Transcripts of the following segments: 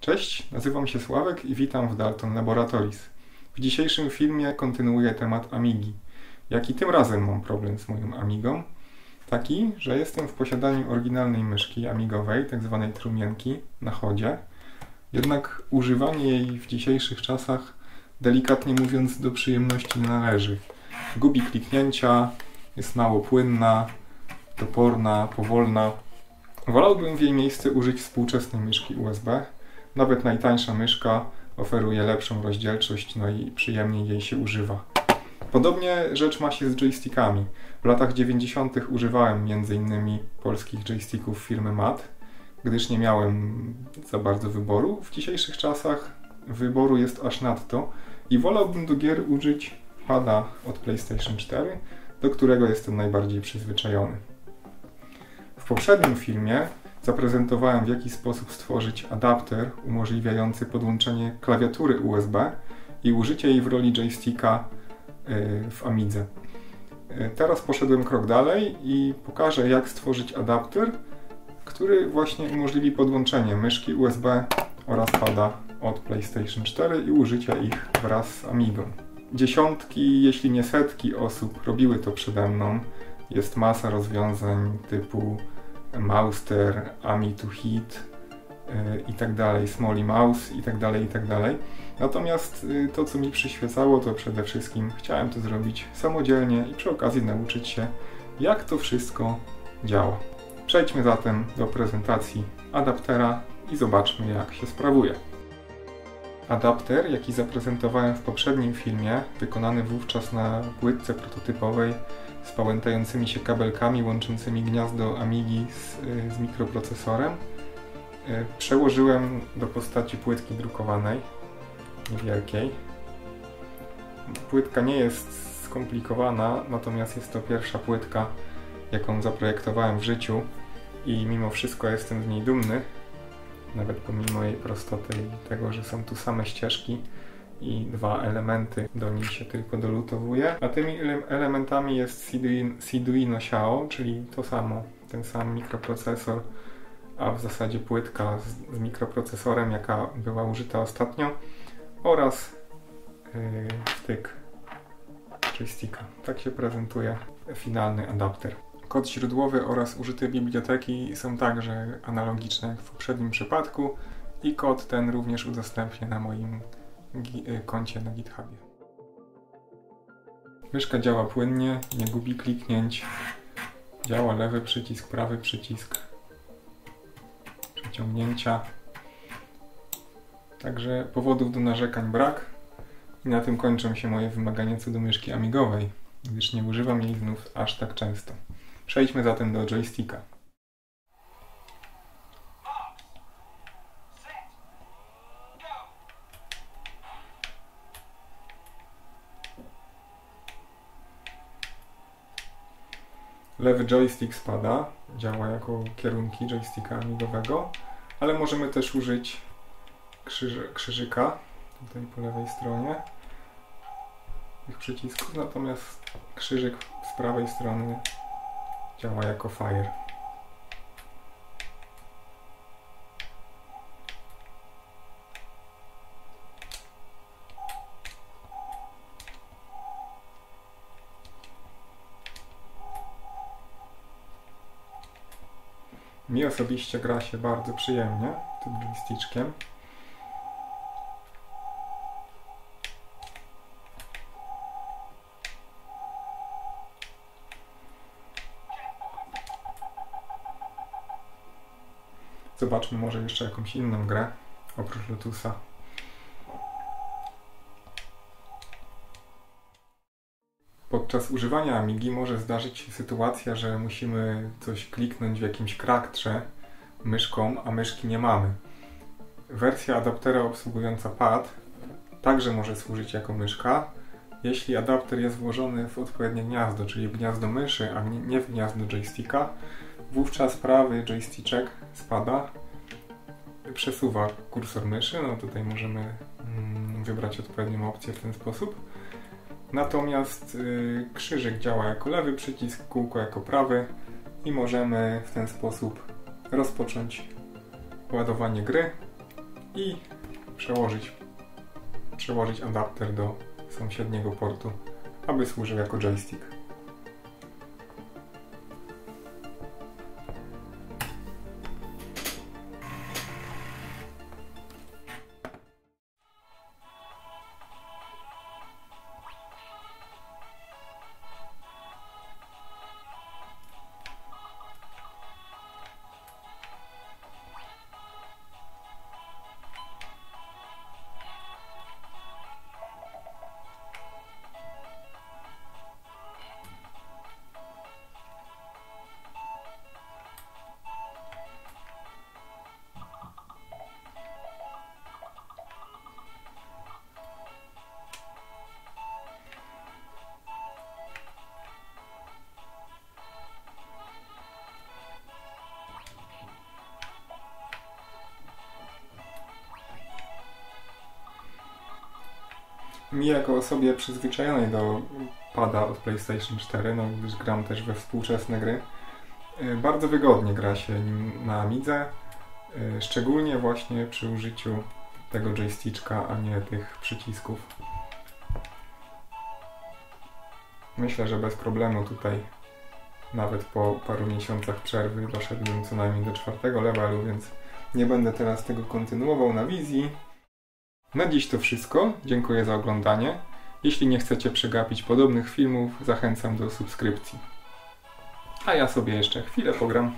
Cześć, nazywam się Sławek i witam w Dalton Laboratories. W dzisiejszym filmie kontynuuję temat Amigi. Jaki tym razem mam problem z moją Amigą? Taki, że jestem w posiadaniu oryginalnej myszki amigowej, tak zwanej trumienki, na chodzie. Jednak używanie jej w dzisiejszych czasach, delikatnie mówiąc, do przyjemności nie należy. Gubi kliknięcia, jest mało płynna, toporna, powolna. Wolałbym w jej miejsce użyć współczesnej myszki USB. Nawet najtańsza myszka oferuje lepszą rozdzielczość, no i przyjemniej jej się używa. Podobnie rzecz ma się z joystickami. W latach 90. używałem m.in. polskich joysticków firmy MAT, gdyż nie miałem za bardzo wyboru. W dzisiejszych czasach wyboru jest aż nadto i wolałbym do gier użyć pada od PlayStation 4, do którego jestem najbardziej przyzwyczajony. W poprzednim filmie zaprezentowałem, w jaki sposób stworzyć adapter umożliwiający podłączenie klawiatury USB i użycie jej w roli joysticka w Amidze. Teraz poszedłem krok dalej i pokażę, jak stworzyć adapter, który właśnie umożliwi podłączenie myszki USB oraz pada od PlayStation 4 i użycie ich wraz z Amigą. Dziesiątki, jeśli nie setki osób robiły to przede mną. Jest masa rozwiązań typu Mouster, Ami2Hit i tak dalej, Smally Mouse i tak dalej, i tak dalej. Natomiast to, co mi przyświecało, to przede wszystkim chciałem to zrobić samodzielnie i przy okazji nauczyć się, jak to wszystko działa. Przejdźmy zatem do prezentacji adaptera i zobaczmy, jak się sprawuje. Adapter, jaki zaprezentowałem w poprzednim filmie, wykonany wówczas na płytce prototypowej z pałętającymi się kabelkami łączącymi gniazdo Amigi z mikroprocesorem, przełożyłem do postaci płytki drukowanej, niewielkiej. Płytka nie jest skomplikowana, natomiast jest to pierwsza płytka, jaką zaprojektowałem w życiu i mimo wszystko jestem z niej dumny, nawet pomimo jej prostoty i tego, że są tu same ścieżki i dwa elementy, do nich się tylko dolutowuje. A tymi elementami jest Siduino Xiao, czyli to samo, ten sam mikroprocesor, a w zasadzie płytka z mikroprocesorem, jaka była użyta ostatnio, oraz wtyk joysticka. Tak się prezentuje finalny adapter. Kod źródłowy oraz użyte biblioteki są także analogiczne jak w poprzednim przypadku i kod ten również udostępnię na moim koncie na GitHubie. Myszka działa płynnie, nie gubi kliknięć. Działa lewy przycisk, prawy przycisk przeciągnięcia. Także powodów do narzekań brak. I na tym kończą się moje wymagania co do myszki amigowej, gdyż nie używam jej znów aż tak często. Przejdźmy zatem do joysticka. Lewy joystick spada, działa jako kierunki joysticka amigowego, ale możemy też użyć krzyżyka, tutaj po lewej stronie tych przycisków, natomiast krzyżyk z prawej strony działa jako fire. Mi osobiście gra się bardzo przyjemnie tym joystickiem. Zobaczmy może jeszcze jakąś inną grę, oprócz Lotusa. Podczas używania Amigi może zdarzyć się sytuacja, że musimy coś kliknąć w jakimś kraktrze myszką, a myszki nie mamy. Wersja adaptera obsługująca pad także może służyć jako myszka, jeśli adapter jest włożony w odpowiednie gniazdo, czyli w gniazdo myszy, a nie w gniazdo joysticka. Wówczas prawy joysticzek spada, przesuwa kursor myszy, no tutaj możemy wybrać odpowiednią opcję w ten sposób. Natomiast krzyżyk działa jako lewy przycisk, kółko jako prawy i możemy w ten sposób rozpocząć ładowanie gry i przełożyć adapter do sąsiedniego portu, aby służył jako joystick. Mi jako osobie przyzwyczajonej do pada od PlayStation 4, no gdyż gram też we współczesne gry, bardzo wygodnie gra się nim na Amidze, szczególnie właśnie przy użyciu tego joysticka, a nie tych przycisków. Myślę, że bez problemu tutaj, nawet po paru miesiącach przerwy, doszedłbym co najmniej do 4. levelu, więc nie będę teraz tego kontynuował na wizji. Na dziś to wszystko. Dziękuję za oglądanie. Jeśli nie chcecie przegapić podobnych filmów, zachęcam do subskrypcji. A ja sobie jeszcze chwilę pogram.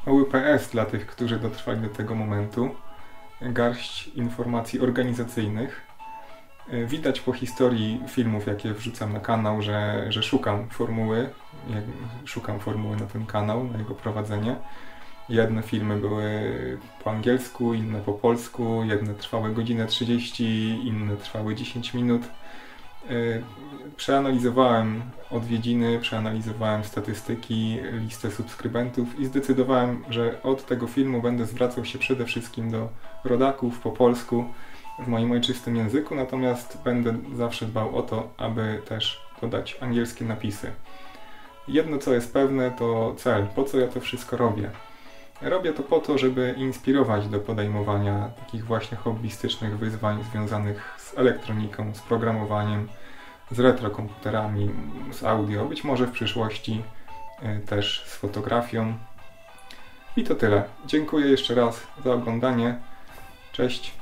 Mały PS dla tych, którzy dotrwali do tego momentu. Garść informacji organizacyjnych. Widać po historii filmów, jakie wrzucam na kanał, że szukam formuły na ten kanał, na jego prowadzenie. Jedne filmy były po angielsku, inne po polsku, jedne trwały godzinę 30, inne trwały 10 minut. Przeanalizowałem odwiedziny, przeanalizowałem statystyki, listę subskrybentów i zdecydowałem, że od tego filmu będę zwracał się przede wszystkim do rodaków po polsku w moim ojczystym języku, natomiast będę zawsze dbał o to, aby też dodać angielskie napisy. Jedno co jest pewne to cel, po co ja to wszystko robię. Robię to po to, żeby inspirować do podejmowania takich właśnie hobbystycznych wyzwań związanych z elektroniką, z programowaniem, z retrokomputerami, z audio, być może w przyszłości też z fotografią. I to tyle. Dziękuję jeszcze raz za oglądanie. Cześć!